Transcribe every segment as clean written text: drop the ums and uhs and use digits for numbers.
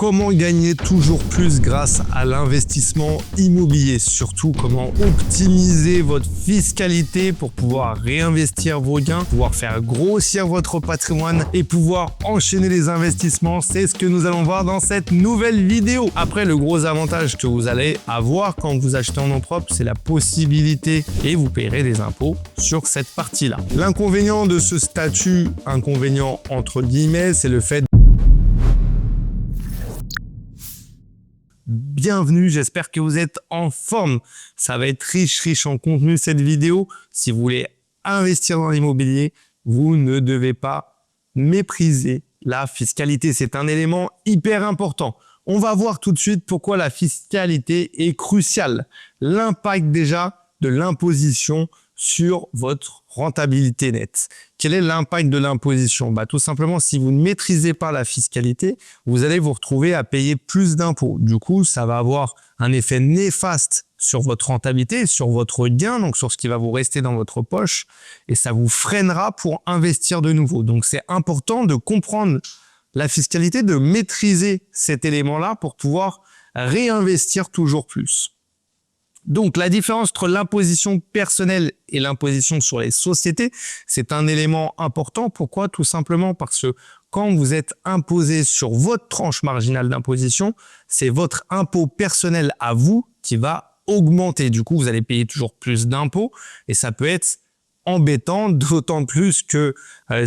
Comment gagner toujours plus grâce à l'investissement immobilier? Surtout, comment optimiser votre fiscalité pour pouvoir réinvestir vos gains, pouvoir faire grossir votre patrimoine et pouvoir enchaîner les investissements. C'est ce que nous allons voir dans cette nouvelle vidéo. Après, le gros avantage que vous allez avoir quand vous achetez en nom propre, c'est la possibilité et vous paierez des impôts sur cette partie-là. L'inconvénient de ce statut, inconvénient entre guillemets, c'est le fait. Bienvenue, j'espère que vous êtes en forme. Ça va être riche en contenu cette vidéo. Si vous voulez investir dans l'immobilier, vous ne devez pas mépriser la fiscalité. C'est un élément hyper important. On va voir tout de suite pourquoi la fiscalité est cruciale. L'impact déjà de l'imposition sur votre rentabilité nette. Quel est l'impact de l'imposition? Tout simplement, si vous ne maîtrisez pas la fiscalité, vous allez vous retrouver à payer plus d'impôts. Du coup, ça va avoir un effet néfaste sur votre rentabilité, sur votre gain, donc sur ce qui va vous rester dans votre poche, et ça vous freinera pour investir de nouveau. Donc, c'est important de comprendre la fiscalité, de maîtriser cet élément-là pour pouvoir réinvestir toujours plus. Donc, la différence entre l'imposition personnelle et l'imposition sur les sociétés, c'est un élément important. Pourquoi? Tout simplement parce que quand vous êtes imposé sur votre tranche marginale d'imposition, c'est votre impôt personnel à vous qui va augmenter. Du coup, vous allez payer toujours plus d'impôts et ça peut être embêtant, d'autant plus que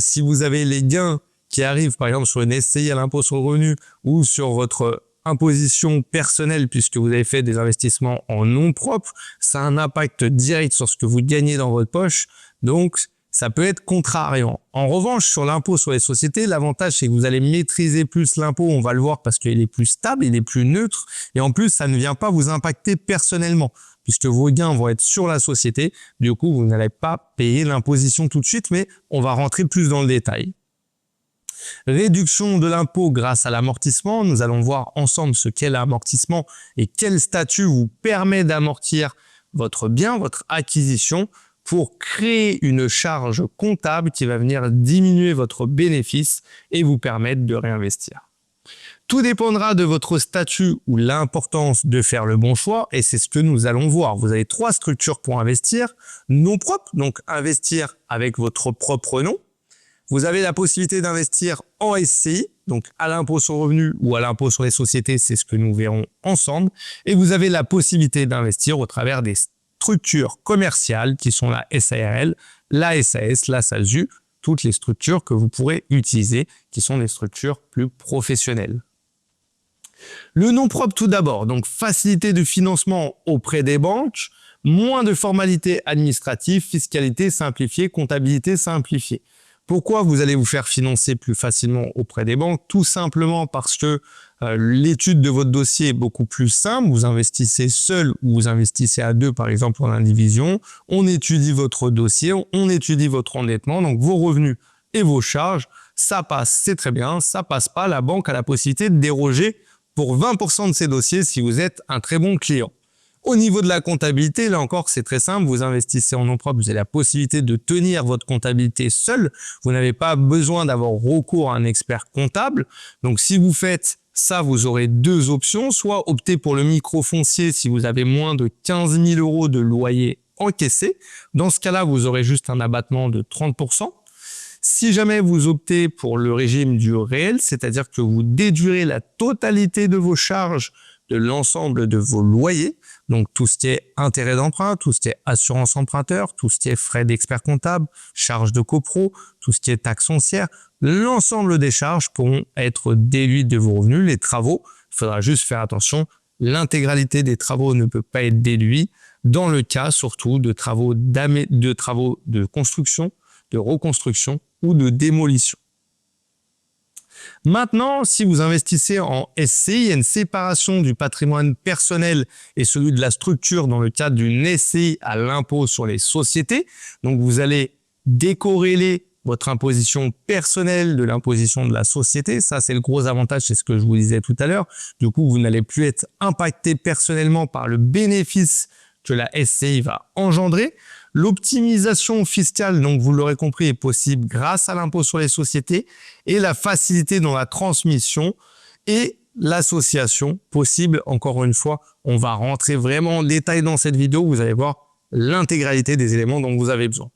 si vous avez les gains qui arrivent, par exemple, sur une SCI à l'impôt sur le revenu ou sur votre imposition personnelle, puisque vous avez fait des investissements en nom propre, ça a un impact direct sur ce que vous gagnez dans votre poche. Donc, ça peut être contrariant. En revanche, sur l'impôt sur les sociétés, l'avantage, c'est que vous allez maîtriser plus l'impôt. On va le voir parce qu'il est plus stable, il est plus neutre. Et en plus, ça ne vient pas vous impacter personnellement, puisque vos gains vont être sur la société. Du coup, vous n'allez pas payer l'imposition tout de suite, mais on va rentrer plus dans le détail. Réduction de l'impôt grâce à l'amortissement. Nous allons voir ensemble ce qu'est l'amortissement et quel statut vous permet d'amortir votre bien, votre acquisition, pour créer une charge comptable qui va venir diminuer votre bénéfice et vous permettre de réinvestir. Tout dépendra de votre statut ou l'importance de faire le bon choix et c'est ce que nous allons voir. Vous avez 3 structures pour investir. Nom propre, donc investir avec votre propre nom. Vous avez la possibilité d'investir en SCI, donc à l'impôt sur le revenu ou à l'impôt sur les sociétés, c'est ce que nous verrons ensemble. Et vous avez la possibilité d'investir au travers des structures commerciales qui sont la SARL, la SAS, la SASU, toutes les structures que vous pourrez utiliser, qui sont des structures plus professionnelles. Le nom propre tout d'abord, donc facilité de financement auprès des banques, moins de formalités administratives, fiscalité simplifiée, comptabilité simplifiée. Pourquoi vous allez vous faire financer plus facilement auprès des banques? Tout simplement parce que l'étude de votre dossier est beaucoup plus simple. Vous investissez seul ou vous investissez à 2, par exemple, en indivision. On étudie votre dossier, on étudie votre endettement, donc vos revenus et vos charges. Ça passe, c'est très bien. Ça passe pas, la banque a la possibilité de déroger pour 20% de ses dossiers si vous êtes un très bon client. Au niveau de la comptabilité, là encore, c'est très simple. Vous investissez en nom propre, vous avez la possibilité de tenir votre comptabilité seul. Vous n'avez pas besoin d'avoir recours à un expert comptable. Donc, si vous faites ça, vous aurez 2 options. Soit opter pour le microfoncier si vous avez moins de 15 000 € de loyer encaissé. Dans ce cas-là, vous aurez juste un abattement de 30%. Si jamais vous optez pour le régime du réel, c'est-à-dire que vous déduirez la totalité de vos charges de l'ensemble de vos loyers, donc tout ce qui est intérêt d'emprunt, tout ce qui est assurance emprunteur, tout ce qui est frais d'expert comptable, charges de copro, tout ce qui est taxes foncières, l'ensemble des charges pourront être déduites de vos revenus. Les travaux, il faudra juste faire attention, l'intégralité des travaux ne peut pas être déduite dans le cas surtout de travaux de construction, de reconstruction ou de démolition. Maintenant, si vous investissez en SCI, il y a une séparation du patrimoine personnel et celui de la structure dans le cadre d'une SCI à l'impôt sur les sociétés. Donc, vous allez décorréler votre imposition personnelle de l'imposition de la société. Ça, c'est le gros avantage, c'est ce que je vous disais tout à l'heure. Du coup, vous n'allez plus être impacté personnellement par le bénéfice que la SCI va engendrer. L'optimisation fiscale, donc vous l'aurez compris, est possible grâce à l'impôt sur les sociétés et la facilité dans la transmission et l'association possible. Encore une fois, on va rentrer vraiment en détail dans cette vidéo. Vous allez voir l'intégralité des éléments dont vous avez besoin.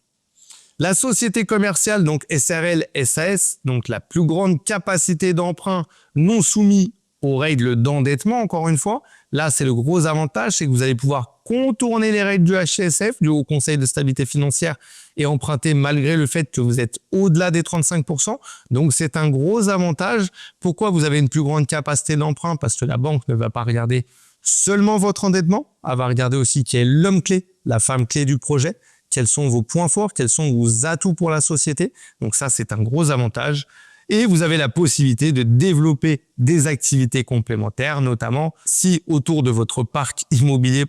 La société commerciale, donc SRL SAS, donc la plus grande capacité d'emprunt non soumis aux règles d'endettement, encore une fois. Là, c'est le gros avantage, c'est que vous allez pouvoir contourner les règles du HCSF, du Haut Conseil de stabilité financière, et emprunter malgré le fait que vous êtes au-delà des 35%. Donc, c'est un gros avantage. Pourquoi vous avez une plus grande capacité d'emprunt? Parce que la banque ne va pas regarder seulement votre endettement, elle va regarder aussi qui est l'homme clé, la femme clé du projet, quels sont vos points forts, quels sont vos atouts pour la société. Donc ça, c'est un gros avantage. Et vous avez la possibilité de développer des activités complémentaires, notamment si autour de votre parc immobilier,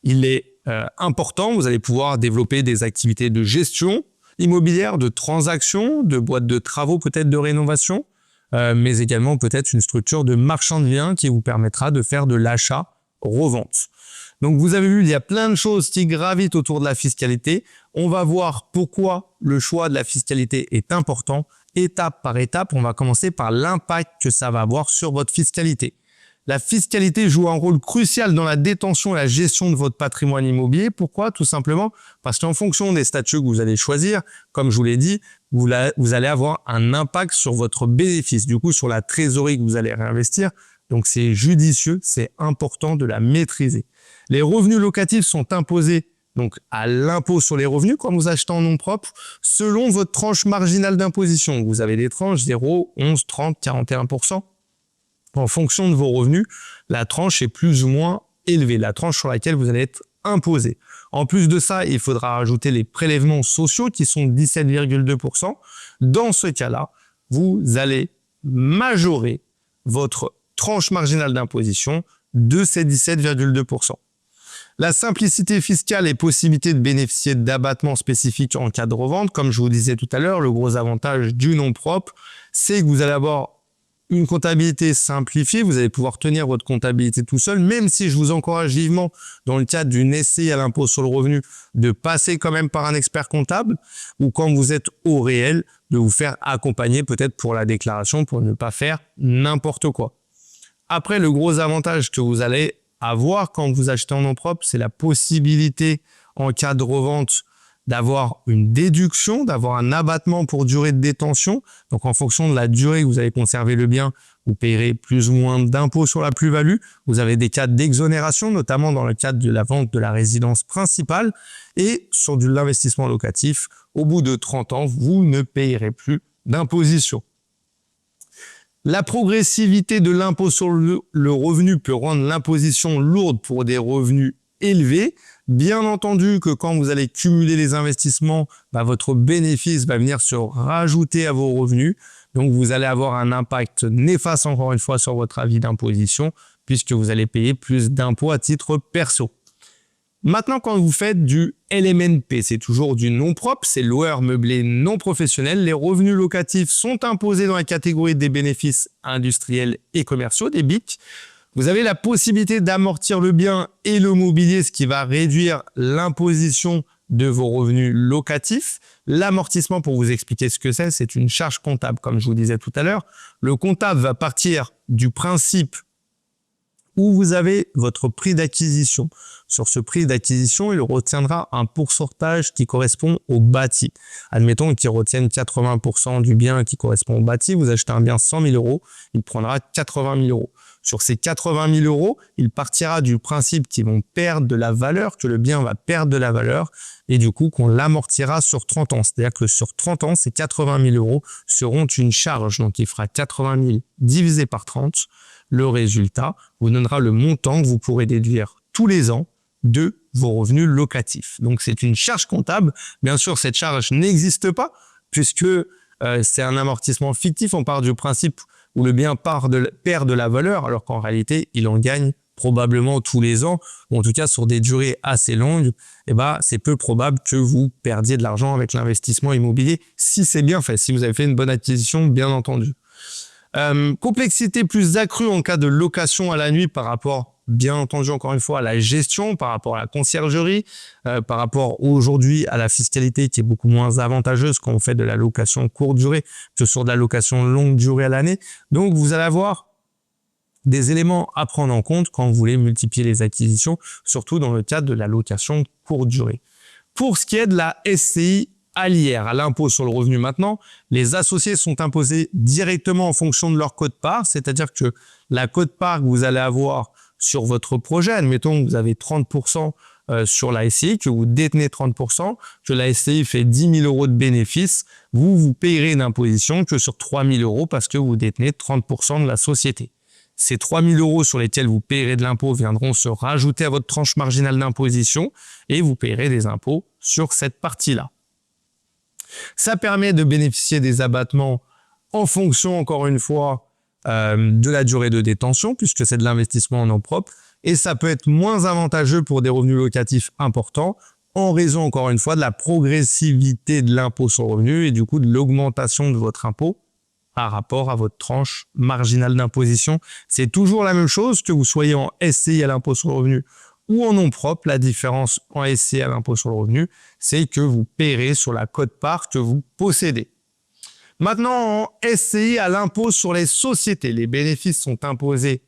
il est important, vous allez pouvoir développer des activités de gestion immobilière, de transactions, de boîtes de travaux, peut-être de rénovation, mais également peut-être une structure de marchand de biens qui vous permettra de faire de l'achat-revente. Donc vous avez vu, il y a plein de choses qui gravitent autour de la fiscalité. On va voir pourquoi le choix de la fiscalité est important. Étape par étape, on va commencer par l'impact que ça va avoir sur votre fiscalité. La fiscalité joue un rôle crucial dans la détention et la gestion de votre patrimoine immobilier. Pourquoi? Tout simplement parce qu'en fonction des statuts que vous allez choisir, comme je vous l'ai dit, vous allez avoir un impact sur votre bénéfice, du coup sur la trésorerie que vous allez réinvestir. Donc c'est judicieux, c'est important de la maîtriser. Les revenus locatifs sont imposés donc à l'impôt sur les revenus quand vous achetez en nom propre, selon votre tranche marginale d'imposition. Vous avez des tranches 0, 11, 30, 41%. En fonction de vos revenus, la tranche est plus ou moins élevée, la tranche sur laquelle vous allez être imposé. En plus de ça, il faudra rajouter les prélèvements sociaux qui sont 17,2%. Dans ce cas-là, vous allez majorer votre tranche marginale d'imposition de ces 17,2%. La simplicité fiscale et possibilité de bénéficier d'abattements spécifiques en cas de revente, comme je vous disais tout à l'heure, le gros avantage du nom propre, c'est que vous allez avoir une comptabilité simplifiée, vous allez pouvoir tenir votre comptabilité tout seul, même si je vous encourage vivement, dans le cadre d'une essai à l'impôt sur le revenu, de passer quand même par un expert comptable, ou quand vous êtes au réel, de vous faire accompagner peut-être pour la déclaration, pour ne pas faire n'importe quoi. Après, le gros avantage que vous allez avoir quand vous achetez en nom propre, c'est la possibilité en cas de revente d'avoir une déduction, d'avoir un abattement pour durée de détention. Donc en fonction de la durée que vous allez conserver le bien, vous payerez plus ou moins d'impôts sur la plus-value. Vous avez des cas d'exonération, notamment dans le cadre de la vente de la résidence principale. Et sur de l'investissement locatif, au bout de 30 ans, vous ne payerez plus d'imposition. La progressivité de l'impôt sur le revenu peut rendre l'imposition lourde pour des revenus élevés. Bien entendu que quand vous allez cumuler les investissements, votre bénéfice va venir se rajouter à vos revenus. Donc, vous allez avoir un impact néfaste, encore une fois, sur votre avis d'imposition, puisque vous allez payer plus d'impôts à titre perso. Maintenant, quand vous faites du LMNP, c'est toujours du nom propre, c'est loueur meublé non professionnel. Les revenus locatifs sont imposés dans la catégorie des bénéfices industriels et commerciaux, des BIC. Vous avez la possibilité d'amortir le bien et le mobilier, ce qui va réduire l'imposition de vos revenus locatifs. L'amortissement, pour vous expliquer ce que c'est une charge comptable, comme je vous disais tout à l'heure. Le comptable va partir du principe où vous avez votre prix d'acquisition. Sur ce prix d'acquisition, il retiendra un pourcentage qui correspond au bâti. Admettons qu'il retienne 80% du bien qui correspond au bâti. Vous achetez un bien 100 000 euros, il prendra 80 000 euros. Sur ces 80 000 euros, il partira du principe qu'ils vont perdre de la valeur, que le bien va perdre de la valeur, et du coup qu'on l'amortira sur 30 ans. C'est-à-dire que sur 30 ans, ces 80 000 euros seront une charge. Donc il fera 80 000 divisé par 30. Le résultat vous donnera le montant que vous pourrez déduire tous les ans de vos revenus locatifs. Donc c'est une charge comptable. Bien sûr, cette charge n'existe pas puisque c'est un amortissement fictif. On part du principe où le bien perd de la valeur alors qu'en réalité, il en gagne probablement tous les ans, ou en tout cas sur des durées assez longues. C'est peu probable que vous perdiez de l'argent avec l'investissement immobilier si c'est bien fait, si vous avez fait une bonne acquisition, bien entendu. Complexité plus accrue en cas de location à la nuit par rapport, bien entendu, encore une fois, à la gestion, par rapport à la conciergerie, par rapport aujourd'hui à la fiscalité qui est beaucoup moins avantageuse quand on fait de la location courte durée que sur de la location longue durée à l'année. Donc, vous allez avoir des éléments à prendre en compte quand vous voulez multiplier les acquisitions, surtout dans le cadre de la location courte durée. Pour ce qui est de la SCI à l'IR, à l'impôt sur le revenu maintenant, les associés sont imposés directement en fonction de leur quote-part, c'est-à-dire que la quote-part que vous allez avoir sur votre projet, admettons que vous avez 30% sur la SCI, que vous détenez 30%, que la SCI fait 10 000 € de bénéfices, vous payerez une imposition que sur 3 000 € parce que vous détenez 30% de la société. Ces 3 000 € sur lesquels vous payerez de l'impôt viendront se rajouter à votre tranche marginale d'imposition et vous payerez des impôts sur cette partie-là. Ça permet de bénéficier des abattements en fonction, encore une fois, de la durée de détention, puisque c'est de l'investissement en nom propre, et ça peut être moins avantageux pour des revenus locatifs importants, en raison, encore une fois, de la progressivité de l'impôt sur le revenu et du coup de l'augmentation de votre impôt par rapport à votre tranche marginale d'imposition. C'est toujours la même chose, que vous soyez en SCI à l'impôt sur le revenu ou en nom propre. La différence en SCI à l'impôt sur le revenu, c'est que vous paierez sur la quote-part que vous possédez. Maintenant, en SCI à l'impôt sur les sociétés, les bénéfices sont imposés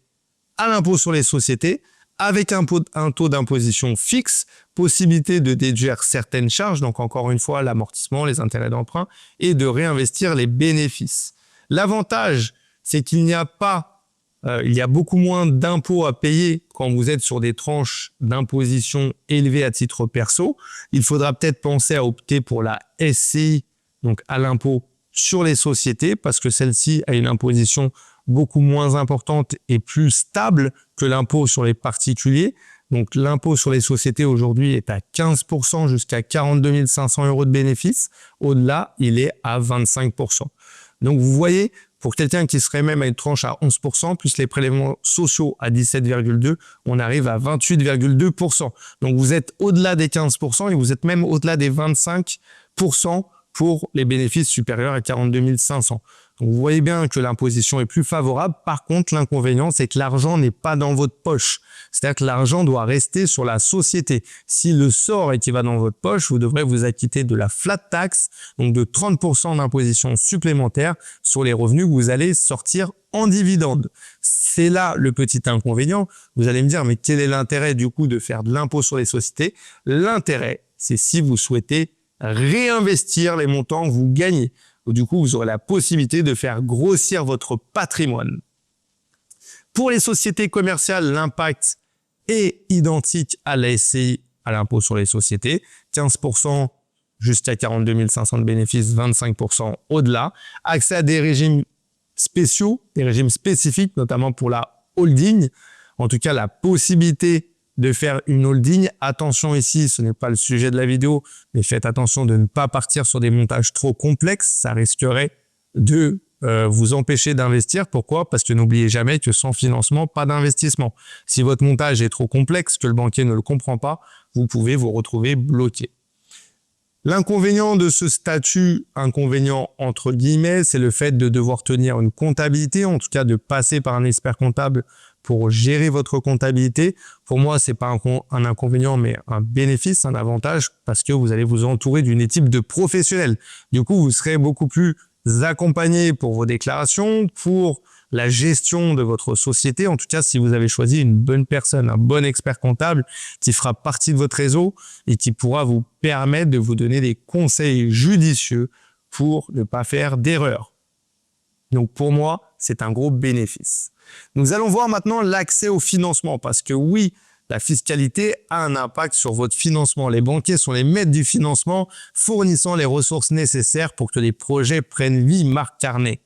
à l'impôt sur les sociétés avec un taux d'imposition fixe, possibilité de déduire certaines charges, donc encore une fois l'amortissement, les intérêts d'emprunt, et de réinvestir les bénéfices. L'avantage, c'est qu'il n'y a pas, il y a beaucoup moins d'impôts à payer quand vous êtes sur des tranches d'imposition élevées à titre perso. Il faudra peut-être penser à opter pour la SCI, donc à l'impôt sur les sociétés, parce que celle-ci a une imposition beaucoup moins importante et plus stable que l'impôt sur les particuliers. Donc l'impôt sur les sociétés aujourd'hui est à 15% jusqu'à 42 500 € de bénéfices. Au-delà, il est à 25%. Donc vous voyez, pour quelqu'un qui serait même à une tranche à 11%, plus les prélèvements sociaux à 17,2%, on arrive à 28,2%. Donc vous êtes au-delà des 15% et vous êtes même au-delà des 25% pour les bénéfices supérieurs à 42 500. Donc vous voyez bien que l'imposition est plus favorable. Par contre, l'inconvénient, c'est que l'argent n'est pas dans votre poche. C'est-à-dire que l'argent doit rester sur la société. S'il le sort et qu'il va dans votre poche, vous devrez vous acquitter de la flat tax, donc de 30% d'imposition supplémentaire sur les revenus que vous allez sortir en dividende. C'est là le petit inconvénient. Vous allez me dire, mais quel est l'intérêt du coup de faire de l'impôt sur les sociétés? L'intérêt, c'est si vous souhaitez réinvestir les montants que vous gagnez. Du coup, vous aurez la possibilité de faire grossir votre patrimoine. Pour les sociétés commerciales, l'impact est identique à la SCI, à l'impôt sur les sociétés. 15% jusqu'à 42 500 de bénéfices, 25% au-delà. Accès à des régimes spéciaux, des régimes spécifiques, notamment pour la holding. En tout cas, la possibilité de faire une holding. Attention ici, ce n'est pas le sujet de la vidéo, mais faites attention de ne pas partir sur des montages trop complexes. Ça risquerait de vous empêcher d'investir. Pourquoi? Parce que n'oubliez jamais que sans financement, pas d'investissement. Si votre montage est trop complexe, que le banquier ne le comprend pas, vous pouvez vous retrouver bloqué. L'inconvénient de ce statut, inconvénient entre guillemets, c'est le fait de devoir tenir une comptabilité, en tout cas de passer par un expert comptable pour gérer votre comptabilité. Pour moi, c'est pas un inconvénient, mais un bénéfice, un avantage, parce que vous allez vous entourer d'une équipe de professionnels. Du coup, vous serez beaucoup plus accompagné pour vos déclarations, pour la gestion de votre société. En tout cas, si vous avez choisi une bonne personne, un bon expert comptable qui fera partie de votre réseau et qui pourra vous permettre de vous donner des conseils judicieux pour ne pas faire d'erreurs. Donc pour moi, c'est un gros bénéfice. Nous allons voir maintenant l'accès au financement, parce que oui, la fiscalité a un impact sur votre financement. Les banquiers sont les maîtres du financement, fournissant les ressources nécessaires pour que les projets prennent vie. Marc Carnet.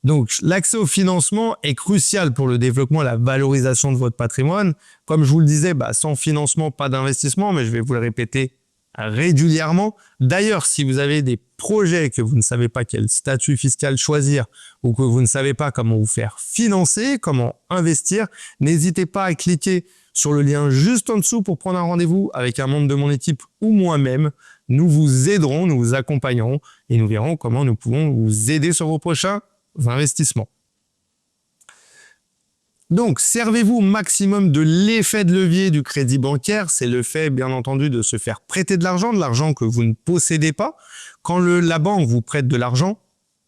Donc, l'accès au financement est crucial pour le développement et la valorisation de votre patrimoine. Comme je vous le disais, sans financement, pas d'investissement, mais je vais vous le répéter régulièrement. D'ailleurs, si vous avez des projets que vous ne savez pas quel statut fiscal choisir ou que vous ne savez pas comment vous faire financer, comment investir, n'hésitez pas à cliquer sur le lien juste en dessous pour prendre un rendez-vous avec un membre de mon équipe ou moi-même. Nous vous aiderons, nous vous accompagnerons et nous verrons comment nous pouvons vous aider sur vos prochains investissements. Donc, servez-vous au maximum de l'effet de levier du crédit bancaire. C'est le fait, bien entendu, de se faire prêter de l'argent que vous ne possédez pas. Quand la banque vous prête de l'argent,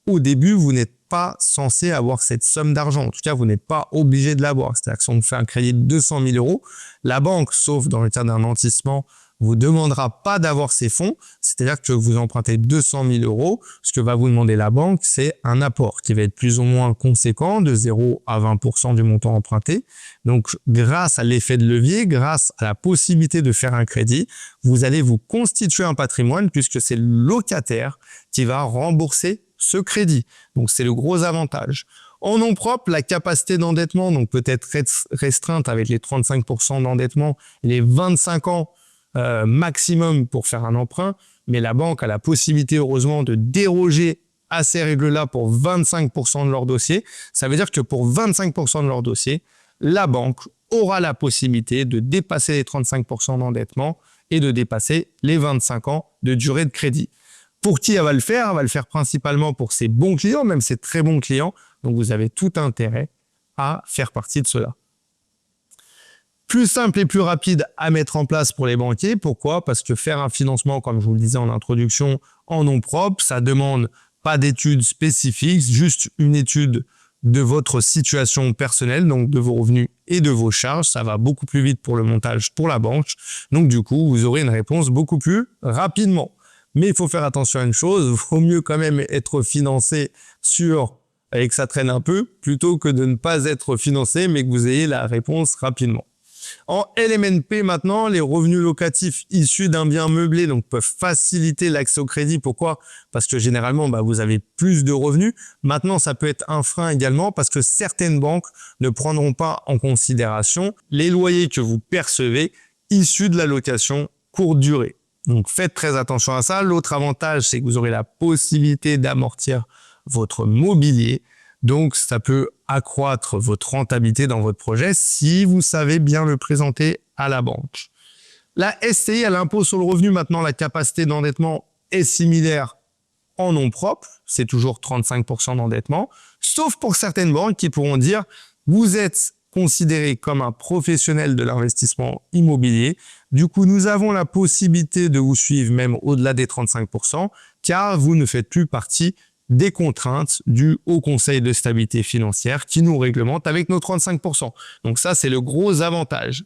au début, vous n'êtes pas censé avoir cette somme d'argent. En tout cas, vous n'êtes pas obligé de l'avoir. C'est-à-dire que si on vous fait un crédit de 200 000 euros, la banque, sauf dans le cas d'un nantissement, vous demandera pas d'avoir ces fonds, c'est-à-dire que vous empruntez 200 000 euros, ce que va vous demander la banque, c'est un apport qui va être plus ou moins conséquent, de 0 à 20% du montant emprunté. Donc, grâce à l'effet de levier, grâce à la possibilité de faire un crédit, vous allez vous constituer un patrimoine puisque c'est le locataire qui va rembourser ce crédit. Donc, c'est le gros avantage. En nom propre, la capacité d'endettement donc peut être restreinte avec les 35% d'endettement et les 25 ans maximum pour faire un emprunt, mais la banque a la possibilité, heureusement, de déroger à ces règles-là pour 25% de leur dossier. Ça veut dire que pour 25% de leur dossier, la banque aura la possibilité de dépasser les 35% d'endettement et de dépasser les 25 ans de durée de crédit. Pour qui elle va le faire? Elle va le faire principalement pour ses bons clients, même ses très bons clients. Donc, vous avez tout intérêt à faire partie de cela. Plus simple et plus rapide à mettre en place pour les banquiers. Pourquoi? Parce que faire un financement, comme je vous le disais en introduction, en nom propre, ça demande pas d'études spécifiques, juste une étude de votre situation personnelle, donc de vos revenus et de vos charges. Ça va beaucoup plus vite pour le montage pour la banque. Donc du coup, vous aurez une réponse beaucoup plus rapidement. Mais il faut faire attention à une chose, il vaut mieux quand même être financé et que ça traîne un peu, plutôt que de ne pas être financé, mais que vous ayez la réponse rapidement. En LMNP maintenant, les revenus locatifs issus d'un bien meublé donc peuvent faciliter l'accès au crédit. Pourquoi? Parce que généralement, vous avez plus de revenus. Maintenant, ça peut être un frein également parce que certaines banques ne prendront pas en considération les loyers que vous percevez issus de la location courte durée. Donc, faites très attention à ça. L'autre avantage, c'est que vous aurez la possibilité d'amortir votre mobilier. Donc, ça peut accroître votre rentabilité dans votre projet si vous savez bien le présenter à la banque. La SCI, à l'impôt sur le revenu, maintenant, la capacité d'endettement est similaire en nom propre. C'est toujours 35% d'endettement, sauf pour certaines banques qui pourront dire « vous êtes considéré comme un professionnel de l'investissement immobilier. Du coup, nous avons la possibilité de vous suivre même au-delà des 35% car vous ne faites plus partie des contraintes du Haut Conseil de stabilité financière qui nous réglemente avec nos 35%. Donc ça, c'est le gros avantage.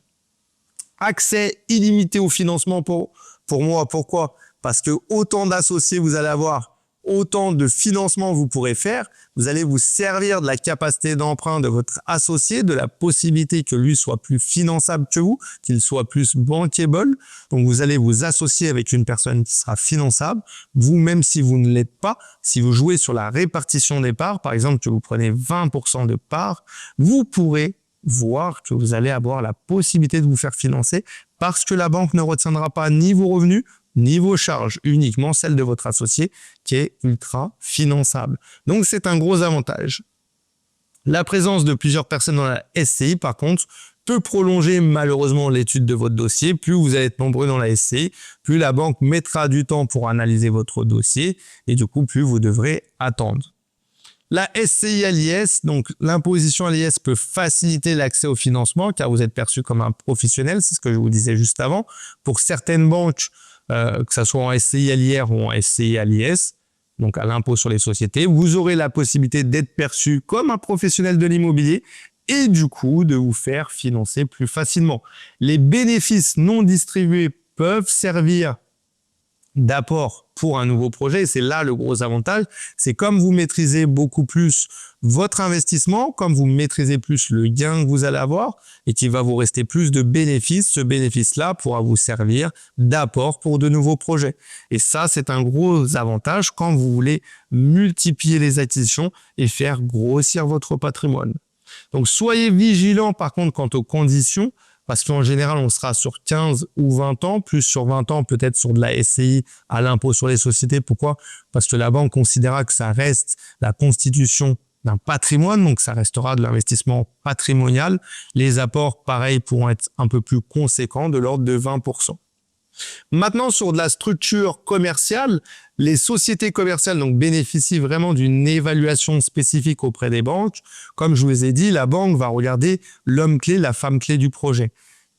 Accès illimité au financement pour moi. Pourquoi? Parce que autant d'associés vous allez avoir, autant de financement vous pourrez faire. Vous allez vous servir de la capacité d'emprunt de votre associé, de la possibilité que lui soit plus finançable que vous, qu'il soit plus bankable. Donc, vous allez vous associer avec une personne qui sera finançable. Vous, même si vous ne l'êtes pas, si vous jouez sur la répartition des parts, par exemple, que vous prenez 20% de parts, vous pourrez voir que vous allez avoir la possibilité de vous faire financer parce que la banque ne retiendra pas ni vos revenus, ni vos charges, uniquement celle de votre associé qui est ultra finançable. Donc, c'est un gros avantage. La présence de plusieurs personnes dans la SCI, par contre, peut prolonger malheureusement l'étude de votre dossier. Plus vous allez être nombreux dans la SCI, plus la banque mettra du temps pour analyser votre dossier et du coup, plus vous devrez attendre. La SCI à l'IS, donc l'imposition à l'IS peut faciliter l'accès au financement car vous êtes perçu comme un professionnel, c'est ce que je vous disais juste avant. Pour certaines banques, que ce soit en SCI à l'IR ou en SCI à l'IS, donc à l'impôt sur les sociétés, vous aurez la possibilité d'être perçu comme un professionnel de l'immobilier et du coup de vous faire financer plus facilement. Les bénéfices non distribués peuvent servir d'apport pour un nouveau projet. C'est là le gros avantage. C'est comme vous maîtrisez beaucoup plus votre investissement, comme vous maîtrisez plus le gain que vous allez avoir et qu'il va vous rester plus de bénéfices, ce bénéfice-là pourra vous servir d'apport pour de nouveaux projets. Et ça, c'est un gros avantage quand vous voulez multiplier les acquisitions et faire grossir votre patrimoine. Donc, soyez vigilants par contre quant aux conditions. Parce qu'en général, on sera sur 15 ou 20 ans, plus sur 20 ans, peut-être sur de la SCI à l'impôt sur les sociétés. Pourquoi? Parce que la banque considérera que ça reste la constitution d'un patrimoine, donc ça restera de l'investissement patrimonial. Les apports, pareil, pourront être un peu plus conséquents, de l'ordre de 20%. Maintenant, sur de la structure commerciale, les sociétés commerciales donc bénéficient vraiment d'une évaluation spécifique auprès des banques. Comme je vous ai dit, la banque va regarder l'homme clé, la femme clé du projet.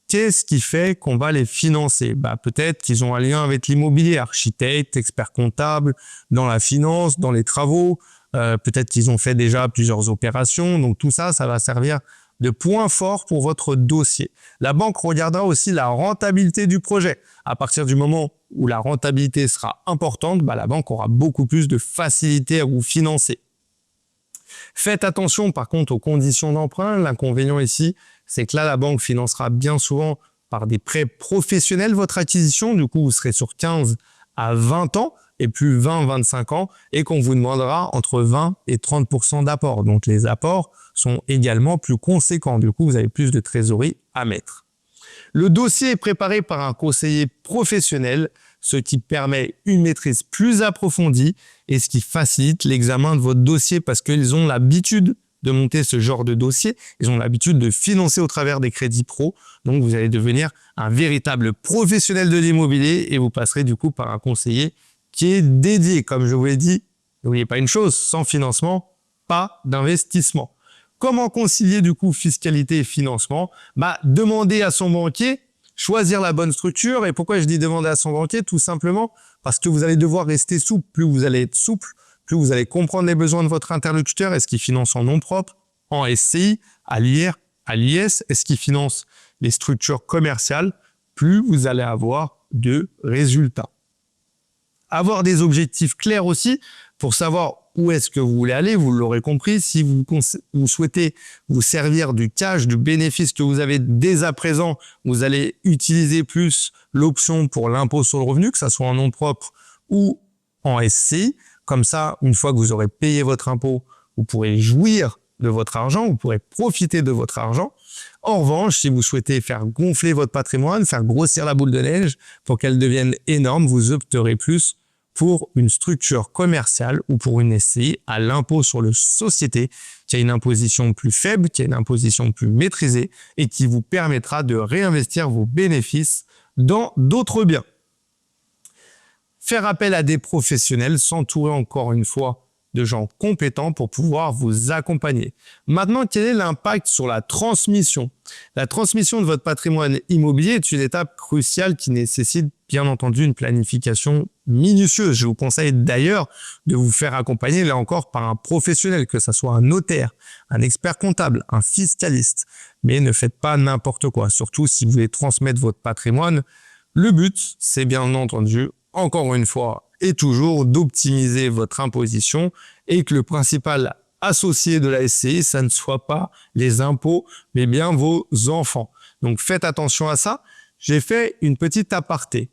Qu'est-ce qui fait qu'on va les financer? Peut-être qu'ils ont un lien avec l'immobilier, architecte, expert comptable, dans la finance, dans les travaux, peut-être qu'ils ont fait déjà plusieurs opérations. Donc tout ça, ça va servir de point fort pour votre dossier. La banque regardera aussi la rentabilité du projet. À partir du moment où la rentabilité sera importante, la banque aura beaucoup plus de facilité à vous financer. Faites attention par contre aux conditions d'emprunt. L'inconvénient ici, c'est que là, la banque financera bien souvent par des prêts professionnels votre acquisition. Du coup, vous serez sur 15 à 20 ans et plus 20-25 ans et qu'on vous demandera entre 20 et 30% d'apport. Donc, les apports sont également plus conséquents. Du coup, vous avez plus de trésorerie à mettre. Le dossier est préparé par un conseiller professionnel, ce qui permet une maîtrise plus approfondie et ce qui facilite l'examen de votre dossier parce qu'ils ont l'habitude de monter ce genre de dossier. Ils ont l'habitude de financer au travers des crédits pro. Donc, vous allez devenir un véritable professionnel de l'immobilier et vous passerez du coup par un conseiller qui est dédié. Comme je vous l'ai dit, n'oubliez pas une chose, sans financement, pas d'investissement. Comment concilier du coup fiscalité et financement? Demander à son banquier, choisir la bonne structure. Et pourquoi je dis demander à son banquier? Tout simplement parce que vous allez devoir rester souple. Plus vous allez être souple, plus vous allez comprendre les besoins de votre interlocuteur. Est-ce qu'il finance en nom propre, en SCI, à l'IR, à l'IS? Est-ce qu'il finance les structures commerciales? Plus vous allez avoir de résultats. Avoir des objectifs clairs aussi pour savoir où est-ce que vous voulez aller. Vous l'aurez compris, si vous souhaitez vous servir du cash, du bénéfice que vous avez dès à présent, vous allez utiliser plus l'option pour l'impôt sur le revenu, que ça soit en nom propre ou en SCI. Comme ça, une fois que vous aurez payé votre impôt, vous pourrez jouir de votre argent, vous pourrez profiter de votre argent. En revanche, si vous souhaitez faire gonfler votre patrimoine, faire grossir la boule de neige pour qu'elle devienne énorme, vous opterez plus pour une structure commerciale ou pour une SCI à l'impôt sur les sociétés qui a une imposition plus faible, qui a une imposition plus maîtrisée et qui vous permettra de réinvestir vos bénéfices dans d'autres biens. Faire appel à des professionnels, s'entourer encore une fois de gens compétents pour pouvoir vous accompagner. Maintenant, quel est l'impact sur la transmission? La transmission de votre patrimoine immobilier est une étape cruciale qui nécessite bien entendu une planification minutieuse. Je vous conseille d'ailleurs de vous faire accompagner là encore par un professionnel, que ce soit un notaire, un expert comptable, un fiscaliste. Mais ne faites pas n'importe quoi, surtout si vous voulez transmettre votre patrimoine. Le but, c'est bien entendu, encore une fois et toujours, d'optimiser votre imposition et que le principal associé de la SCI, ça ne soit pas les impôts, mais bien vos enfants. Donc faites attention à ça. J'ai fait une petite aparté.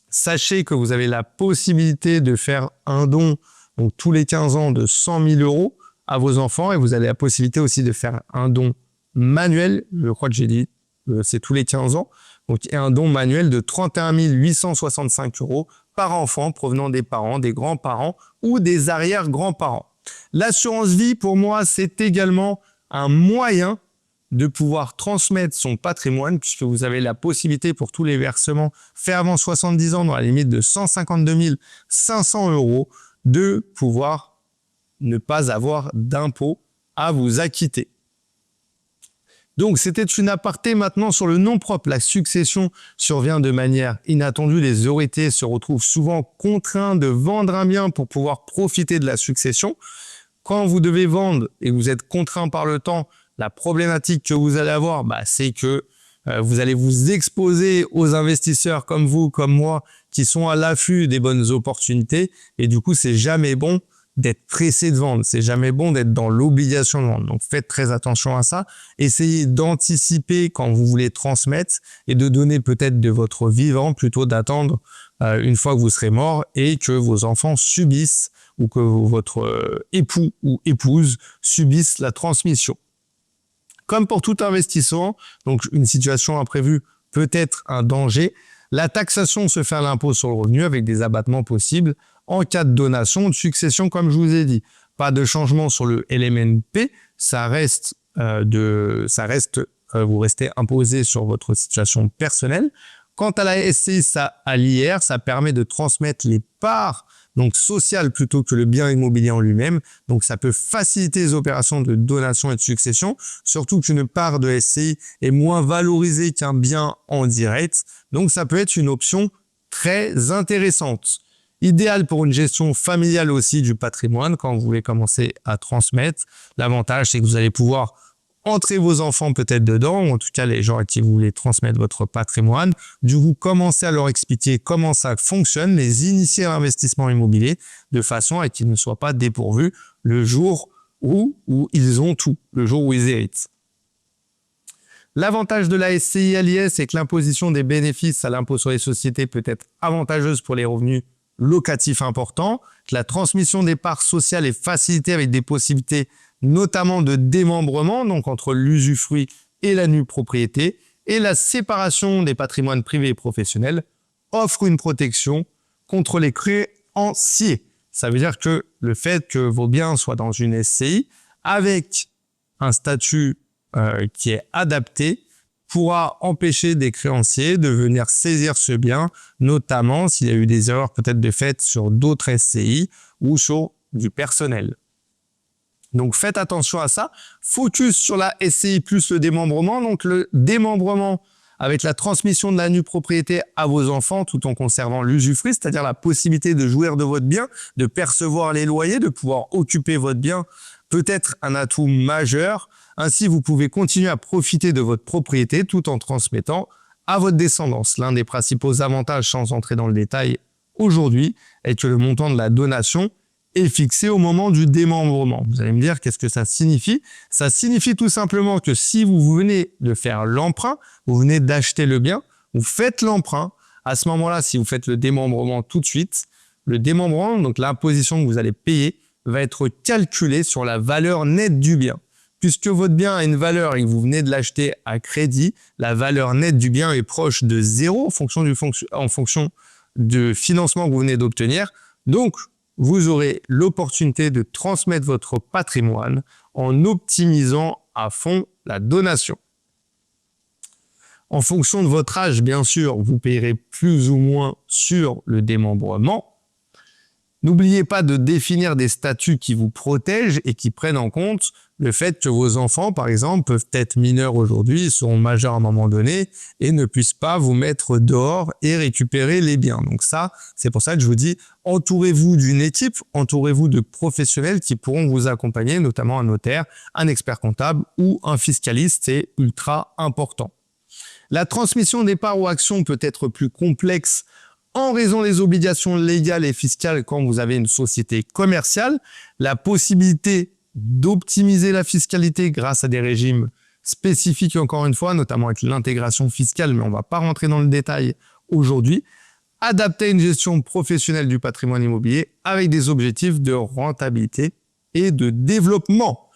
Sachez que vous avez la possibilité de faire un don donc tous les 15 ans de 100 000 € à vos enfants et vous avez la possibilité aussi de faire un don manuel, je crois que j'ai dit, c'est tous les 15 ans, donc un don manuel de 31 865 € par enfant provenant des parents, des grands-parents ou des arrière-grands-parents. L'assurance vie, pour moi, c'est également un moyen de pouvoir transmettre son patrimoine puisque vous avez la possibilité pour tous les versements faits avant 70 ans dans la limite de 152 500 € de pouvoir ne pas avoir d'impôt à vous acquitter. Donc, c'était une aparté maintenant sur le nom propre. La succession survient de manière inattendue. Les héritiers se retrouvent souvent contraints de vendre un bien pour pouvoir profiter de la succession. Quand vous devez vendre et vous êtes contraint par le temps, la problématique que vous allez avoir, c'est que vous allez vous exposer aux investisseurs comme vous, comme moi, qui sont à l'affût des bonnes opportunités. Et du coup, c'est jamais bon d'être pressé de vendre. C'est jamais bon d'être dans l'obligation de vendre. Donc, faites très attention à ça. Essayez d'anticiper quand vous voulez transmettre et de donner peut-être de votre vivant plutôt d'attendre une fois que vous serez mort et que vos enfants subissent ou que votre époux ou épouse subissent la transmission. Comme pour tout investissement, donc une situation imprévue peut être un danger. La taxation se fait à l'impôt sur le revenu avec des abattements possibles en cas de donation ou de succession, comme je vous ai dit. Pas de changement sur le LMNP, vous restez imposé sur votre situation personnelle. Quant à la SCI, à l'IR, ça permet de transmettre les parts donc sociales plutôt que le bien immobilier en lui-même. Donc, ça peut faciliter les opérations de donation et de succession, surtout qu'une part de SCI est moins valorisée qu'un bien en direct. Donc, ça peut être une option très intéressante. Idéal pour une gestion familiale aussi du patrimoine quand vous voulez commencer à transmettre. L'avantage, c'est que vous allez pouvoir entrer vos enfants peut-être dedans, ou en tout cas les gens à qui vous voulez transmettre votre patrimoine. Du coup, commencer à leur expliquer comment ça fonctionne, les initier à l'investissement immobilier de façon à qu'ils ne soient pas dépourvus le jour où ils ont tout, le jour où ils héritent. L'avantage de la SCI à l'IS, c'est que l'imposition des bénéfices à l'impôt sur les sociétés peut être avantageuse pour les revenus locatifs importants, que la transmission des parts sociales est facilitée avec des possibilités notamment de démembrement, donc entre l'usufruit et la nue propriété, et la séparation des patrimoines privés et professionnels offre une protection contre les créanciers. Ça veut dire que le fait que vos biens soient dans une SCI avec un statut qui est adapté pourra empêcher des créanciers de venir saisir ce bien, notamment s'il y a eu des erreurs peut-être de fait sur d'autres SCI ou sur du personnel. Donc faites attention à ça. Focus sur la SCI plus le démembrement. Donc le démembrement avec la transmission de la nue propriété à vos enfants tout en conservant l'usufruit, c'est-à-dire la possibilité de jouir de votre bien, de percevoir les loyers, de pouvoir occuper votre bien, peut être un atout majeur. Ainsi, vous pouvez continuer à profiter de votre propriété tout en transmettant à votre descendance. L'un des principaux avantages, sans entrer dans le détail aujourd'hui, est que le montant de la donation est fixé au moment du démembrement. Vous allez me dire, qu'est-ce que ça signifie? Ça signifie tout simplement que si vous venez de faire l'emprunt, vous venez d'acheter le bien, vous faites l'emprunt. À ce moment-là, si vous faites le démembrement tout de suite, le démembrement, donc l'imposition que vous allez payer, va être calculé sur la valeur nette du bien. Puisque votre bien a une valeur et que vous venez de l'acheter à crédit, la valeur nette du bien est proche de 0 en fonction du financement que vous venez d'obtenir. Donc, vous aurez l'opportunité de transmettre votre patrimoine en optimisant à fond la donation. En fonction de votre âge, bien sûr, vous payerez plus ou moins sur le démembrement. N'oubliez pas de définir des statuts qui vous protègent et qui prennent en compte le fait que vos enfants, par exemple, peuvent être mineurs aujourd'hui, ils seront majeurs à un moment donné et ne puissent pas vous mettre dehors et récupérer les biens. Donc ça, c'est pour ça que je vous dis, entourez-vous d'une équipe, entourez-vous de professionnels qui pourront vous accompagner, notamment un notaire, un expert comptable ou un fiscaliste, c'est ultra important. La transmission des parts ou actions peut être plus complexe en raison des obligations légales et fiscales quand vous avez une société commerciale. La possibilité d'optimiser la fiscalité grâce à des régimes spécifiques, encore une fois, notamment avec l'intégration fiscale, mais on ne va pas rentrer dans le détail aujourd'hui. Adapter une gestion professionnelle du patrimoine immobilier avec des objectifs de rentabilité et de développement.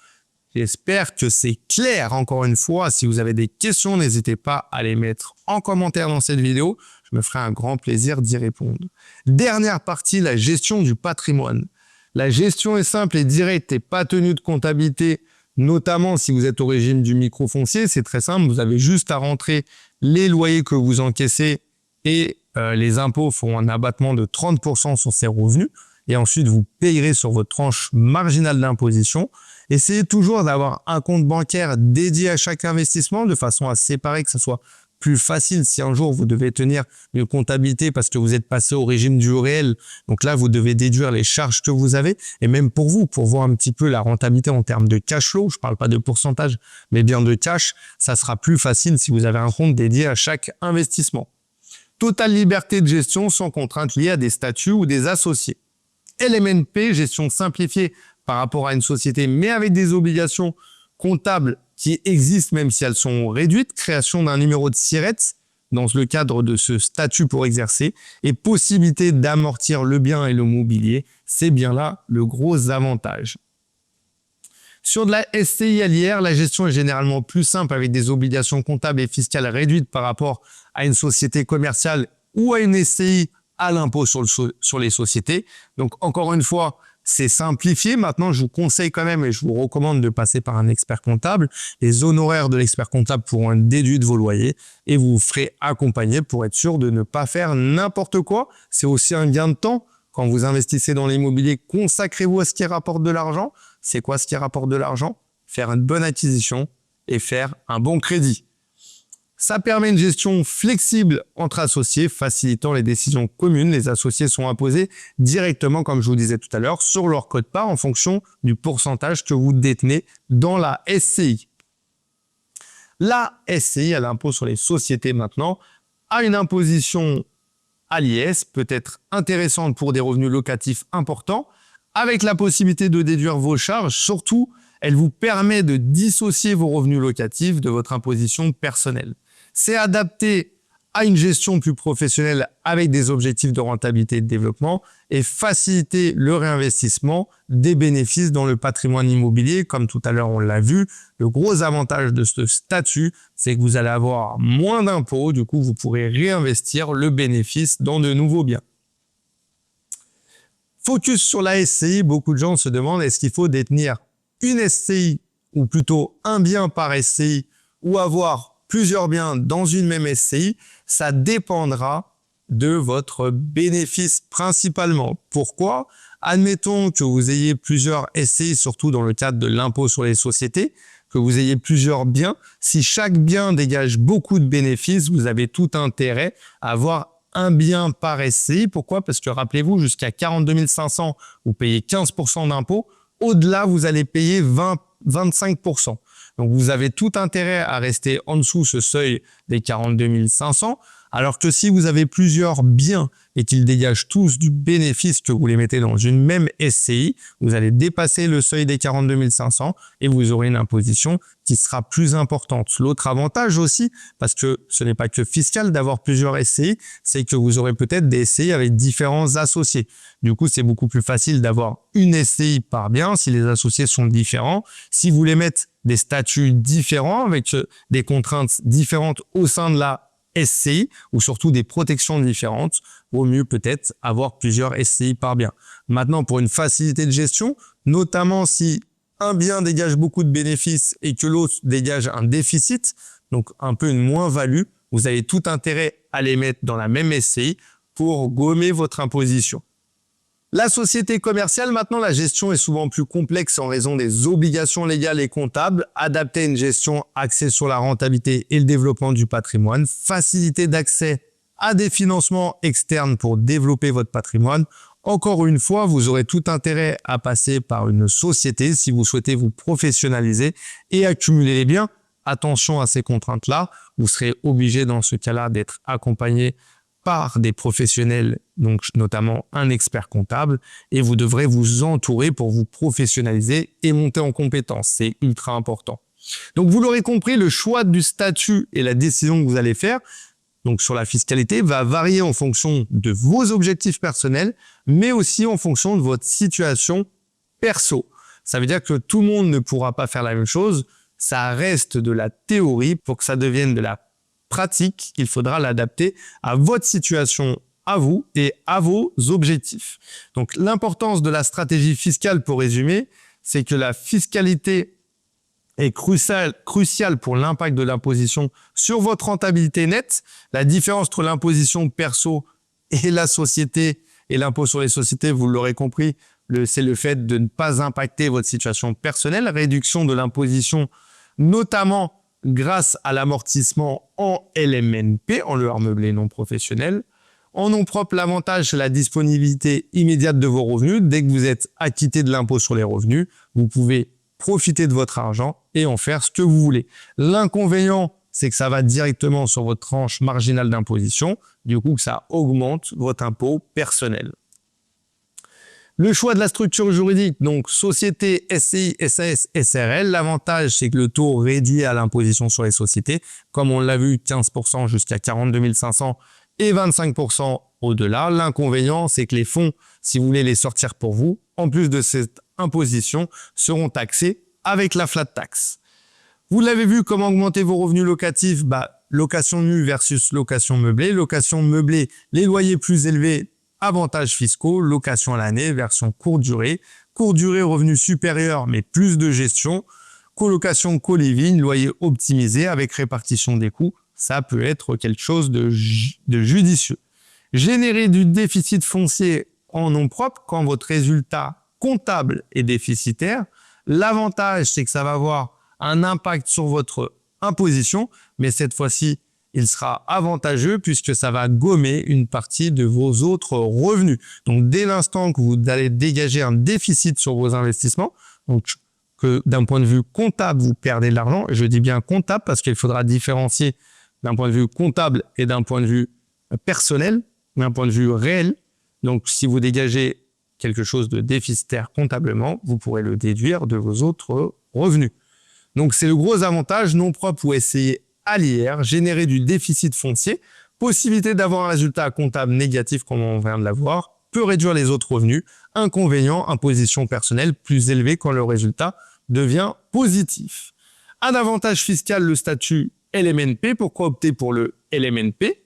J'espère que c'est clair. Encore une fois, si vous avez des questions, n'hésitez pas à les mettre en commentaire dans cette vidéo. Je me ferai un grand plaisir d'y répondre. Dernière partie, la gestion du patrimoine. La gestion est simple et directe et pas tenue de comptabilité, notamment si vous êtes au régime du microfoncier. C'est très simple, vous avez juste à rentrer les loyers que vous encaissez et les impôts font un abattement de 30% sur ces revenus. Et ensuite, vous payerez sur votre tranche marginale d'imposition. Essayez toujours d'avoir un compte bancaire dédié à chaque investissement de façon à séparer, que ce soit plus facile si un jour vous devez tenir une comptabilité parce que vous êtes passé au régime du réel. Donc là, vous devez déduire les charges que vous avez. Et même pour vous, pour voir un petit peu la rentabilité en termes de cash flow, je ne parle pas de pourcentage, mais bien de cash, ça sera plus facile si vous avez un compte dédié à chaque investissement. Totale liberté de gestion sans contrainte liée à des statuts ou des associés. LMNP, gestion simplifiée par rapport à une société, mais avec des obligations comptables qui existent même si elles sont réduites, création d'un numéro de SIRET dans le cadre de ce statut pour exercer et possibilité d'amortir le bien et le mobilier, c'est bien là le gros avantage. Sur de la SCI à l'IR, la gestion est généralement plus simple avec des obligations comptables et fiscales réduites par rapport à une société commerciale ou à une SCI à l'impôt sur les sociétés. Donc encore une fois, c'est simplifié. Maintenant, je vous conseille quand même et je vous recommande de passer par un expert comptable. Les honoraires de l'expert comptable pourront être déduits de vos loyers et vous vous ferez accompagner pour être sûr de ne pas faire n'importe quoi. C'est aussi un gain de temps. Quand vous investissez dans l'immobilier, consacrez-vous à ce qui rapporte de l'argent. C'est quoi ce qui rapporte de l'argent? Faire une bonne acquisition et faire un bon crédit. Ça permet une gestion flexible entre associés, facilitant les décisions communes. Les associés sont imposés directement, comme je vous disais tout à l'heure, sur leur quote-part en fonction du pourcentage que vous détenez dans la SCI. La SCI, à l'impôt sur les sociétés maintenant, a une imposition à l'IS, peut être intéressante pour des revenus locatifs importants, avec la possibilité de déduire vos charges. Surtout, elle vous permet de dissocier vos revenus locatifs de votre imposition personnelle. C'est adapté à une gestion plus professionnelle avec des objectifs de rentabilité et de développement et faciliter le réinvestissement des bénéfices dans le patrimoine immobilier. Comme tout à l'heure, on l'a vu, le gros avantage de ce statut, c'est que vous allez avoir moins d'impôts. Du coup, vous pourrez réinvestir le bénéfice dans de nouveaux biens. Focus sur la SCI, beaucoup de gens se demandent est-ce qu'il faut détenir une SCI ou plutôt un bien par SCI ou avoir plusieurs biens dans une même SCI. Ça dépendra de votre bénéfice principalement. Pourquoi? Admettons que vous ayez plusieurs SCI, surtout dans le cadre de l'impôt sur les sociétés, que vous ayez plusieurs biens. Si chaque bien dégage beaucoup de bénéfices, vous avez tout intérêt à avoir un bien par SCI. Pourquoi? Parce que rappelez-vous, jusqu'à 42 500, vous payez 15% d'impôt. Au-delà, vous allez payer 25%. Donc, vous avez tout intérêt à rester en dessous ce seuil des 42 500. Alors que si vous avez plusieurs biens et qu'ils dégagent tous du bénéfice que vous les mettez dans une même SCI, vous allez dépasser le seuil des 42 500 et vous aurez une imposition qui sera plus importante. L'autre avantage aussi, parce que ce n'est pas que fiscal d'avoir plusieurs SCI, c'est que vous aurez peut-être des SCI avec différents associés. Du coup, c'est beaucoup plus facile d'avoir une SCI par bien si les associés sont différents. Si vous voulez mettre des statuts différents avec des contraintes différentes au sein de la SCI ou surtout des protections différentes, vaut mieux peut-être avoir plusieurs SCI par bien. Maintenant, pour une facilité de gestion, notamment si un bien dégage beaucoup de bénéfices et que l'autre dégage un déficit, donc un peu une moins-value, vous avez tout intérêt à les mettre dans la même SCI pour gommer votre imposition. La société commerciale, maintenant, la gestion est souvent plus complexe en raison des obligations légales et comptables. Adapter à une gestion axée sur la rentabilité et le développement du patrimoine. Facilité d'accès à des financements externes pour développer votre patrimoine. Encore une fois, vous aurez tout intérêt à passer par une société si vous souhaitez vous professionnaliser et accumuler les biens. Attention à ces contraintes-là. Vous serez obligé dans ce cas-là d'être accompagné par des professionnels, donc notamment un expert comptable, et vous devrez vous entourer pour vous professionnaliser et monter en compétences. C'est ultra important. Donc vous l'aurez compris, le choix du statut et la décision que vous allez faire, donc sur la fiscalité, va varier en fonction de vos objectifs personnels, mais aussi en fonction de votre situation perso. Ça veut dire que tout le monde ne pourra pas faire la même chose. Ça reste de la théorie. Pour que ça devienne de la pratique, il faudra l'adapter à votre situation, à vous et à vos objectifs. Donc l'importance de la stratégie fiscale, pour résumer, c'est que la fiscalité est cruciale pour l'impact de l'imposition sur votre rentabilité nette. La différence entre l'imposition perso et la société et l'impôt sur les sociétés, vous l'aurez compris, c'est le fait de ne pas impacter votre situation personnelle. Réduction de l'imposition, notamment grâce à l'amortissement en LMNP, en leur meublé non professionnel. En nom propre, l'avantage, c'est la disponibilité immédiate de vos revenus. Dès que vous êtes acquitté de l'impôt sur les revenus, vous pouvez profiter de votre argent et en faire ce que vous voulez. L'inconvénient, c'est que ça va directement sur votre tranche marginale d'imposition. Du coup, ça augmente votre impôt personnel. Le choix de la structure juridique, donc société, SCI, SAS, SRL. L'avantage, c'est que le taux réduit à l'imposition sur les sociétés, comme on l'a vu, 15% jusqu'à 42 500 et 25% au-delà. L'inconvénient, c'est que les fonds, si vous voulez les sortir pour vous, en plus de cette imposition, seront taxés avec la flat tax. Vous l'avez vu, comment augmenter vos revenus locatifs? Location nue versus location meublée. Location meublée, les loyers plus élevés, avantages fiscaux. Location à l'année, version courte durée. Courte durée, revenus supérieurs, mais plus de gestion. Colocation co-living, loyer optimisé avec répartition des coûts. Ça peut être quelque chose de judicieux. Générer du déficit foncier en nom propre quand votre résultat comptable est déficitaire. L'avantage, c'est que ça va avoir un impact sur votre imposition, mais cette fois-ci, il sera avantageux puisque ça va gommer une partie de vos autres revenus. Donc, dès l'instant que vous allez dégager un déficit sur vos investissements, donc que d'un point de vue comptable, vous perdez de l'argent, et je dis bien comptable parce qu'il faudra différencier d'un point de vue comptable et d'un point de vue personnel, d'un point de vue réel. Donc, si vous dégagez quelque chose de déficitaire comptablement, vous pourrez le déduire de vos autres revenus. Donc, c'est le gros avantage non propre ou SCI à l'IR, générer du déficit foncier, possibilité d'avoir un résultat comptable négatif comme on vient de l'avoir, peut réduire les autres revenus, inconvénient, imposition personnelle plus élevée quand le résultat devient positif. Un avantage fiscal, le statut LMNP. Pourquoi opter pour le LMNP?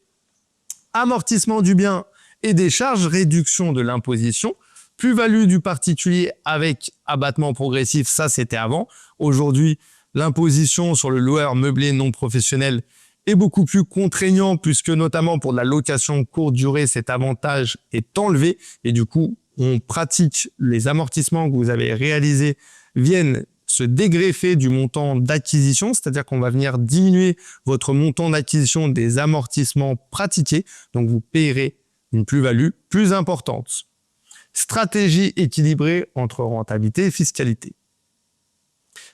Amortissement du bien et des charges, réduction de l'imposition, plus-value du particulier avec abattement progressif, ça c'était avant. Aujourd'hui, l'imposition sur le loueur meublé non professionnel est beaucoup plus contraignant puisque notamment pour de la location courte durée, cet avantage est enlevé et du coup, on pratique les amortissements que vous avez réalisés viennent se dégreffer du montant d'acquisition, c'est-à-dire qu'on va venir diminuer votre montant d'acquisition des amortissements pratiqués, donc vous payerez une plus-value plus importante. Stratégie équilibrée entre rentabilité et fiscalité.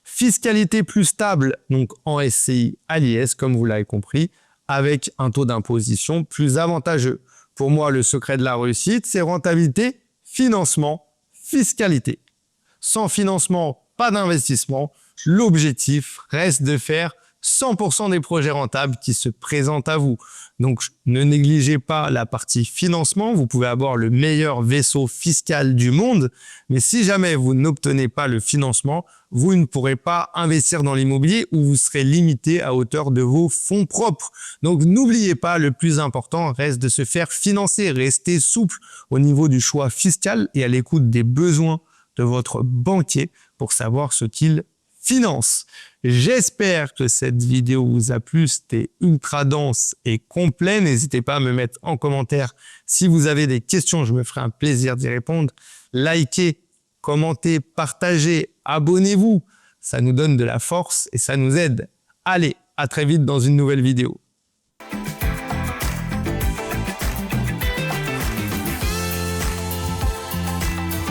Fiscalité plus stable, donc en SCI à l'IS, comme vous l'avez compris, avec un taux d'imposition plus avantageux. Pour moi, le secret de la réussite, c'est rentabilité, financement, fiscalité. Sans financement, pas d'investissement. L'objectif reste de faire 100% des projets rentables qui se présentent à vous. Donc, ne négligez pas la partie financement. Vous pouvez avoir le meilleur vaisseau fiscal du monde, mais si jamais vous n'obtenez pas le financement, vous ne pourrez pas investir dans l'immobilier ou vous serez limité à hauteur de vos fonds propres. Donc, n'oubliez pas, le plus important reste de se faire financer. Restez souple au niveau du choix fiscal et à l'écoute des besoins de votre banquier pour savoir ce qu'il finance. J'espère que cette vidéo vous a plu, c'était ultra dense et complet. N'hésitez pas à me mettre en commentaire si vous avez des questions, je me ferai un plaisir d'y répondre. Likez, commentez, partagez, abonnez-vous, ça nous donne de la force et ça nous aide. Allez, à très vite dans une nouvelle vidéo.